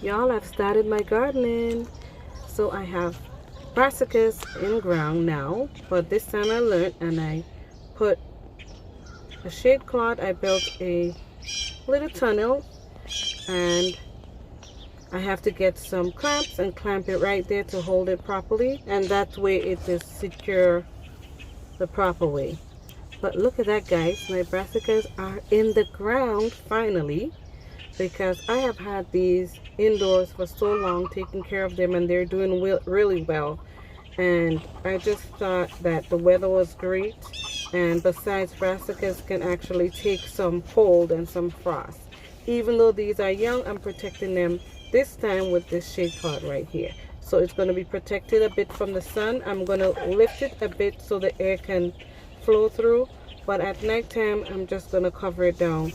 Y'all, I've started my gardening. So I have brassicas in ground now, but this time I learned and I put a shade cloth. I built a little tunnel, and I have to get some clamps and clamp it right there to hold it properly, and that way it is secure the proper way. But look at that, guys, my brassicas are in the ground finally, because I have had these indoors for so long, taking care of them, and they're doing really well. And I just thought that the weather was great, and besides, brassicas can actually take some cold and some frost. Even though these are young, I'm protecting them this time with this shade cloth right here. So it's going to be protected a bit from the sun. I'm going to lift it a bit so the air can flow through, but at nighttime I'm just going to cover it down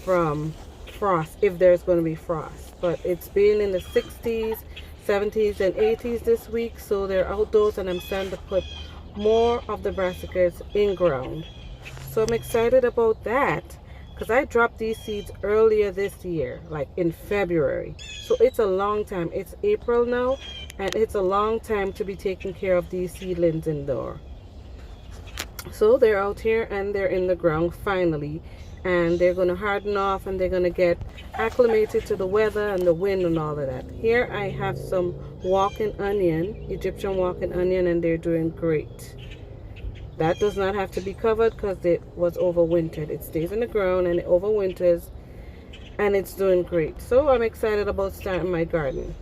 from frost if there's going to be frost. But it's been in the 60s, 70s and 80s this week, so they're outdoors, and I'm starting to put more of the brassicas in ground. So I'm excited about that, because I dropped these seeds earlier this year, like in February. So it's a long time. It's April now, and it's a long time to be taking care of these seedlings indoor. So they're out here and they're in the ground finally, and they're going to harden off, and they're going to get acclimated to the weather and the wind and all of that. Here I have some walking onion, Egyptian walking onion, and they're doing great. That does not have to be covered because it was overwintered. It stays in the ground and it overwinters, and it's doing great. So I'm excited about starting my garden.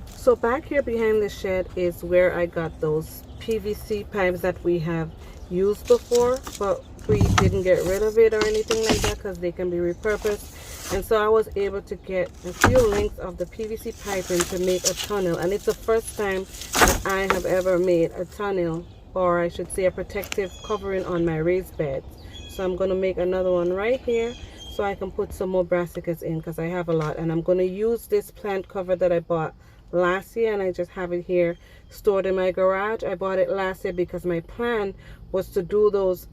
So back here behind the shed is where I got those PVC pipes that we have used before, but we didn't get rid of it or anything like that because they can be repurposed. And so I was able to get a few lengths of the PVC piping to make a tunnel, and it's the first time that I have ever made a tunnel, or I should say a protective covering, on my raised beds. So I'm going to make another one right here so I can put some more brassicas in, because I have a lot, and I'm going to use this plant cover that I bought last year, and I just have it here stored in my garage. I bought it last year because my plan was to do those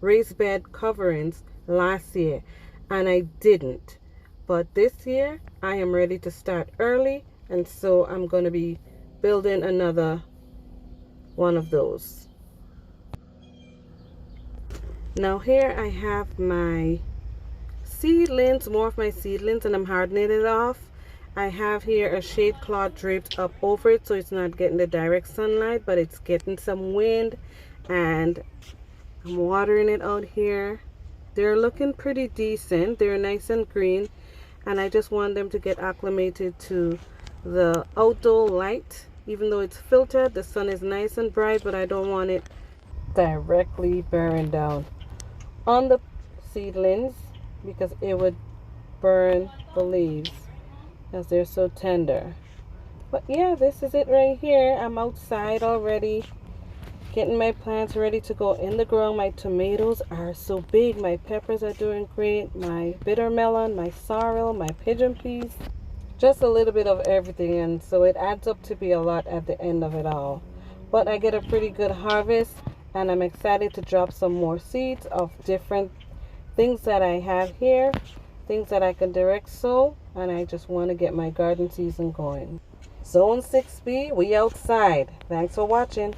raised bed coverings last year, and I didn't. But this year I am ready to start early, and so I'm going to be building another one of those. Now here I have my seedlings, more of my seedlings, and I'm hardening it off. I have here a shade cloth draped up over it so it's not getting the direct sunlight, but it's getting some wind, and I'm watering it out here. They're looking pretty decent. They're nice and green, and I just want them to get acclimated to the outdoor light. Even though it's filtered, the sun is nice and bright, but I don't want it directly bearing down on the seedlings because it would burn the leaves as they're so tender. But yeah, this is it right here. I'm outside already getting my plants ready to go in the ground. My tomatoes are so big. My peppers are doing great. My bitter melon, my sorrel, my pigeon peas. Just a little bit of everything, and so it adds up to be a lot at the end of it all. But I get a pretty good harvest, and I'm excited to drop some more seeds of different things that I have here, things that I can direct sow, and I just want to get my garden season going. Zone 6B, we outside. Thanks for watching.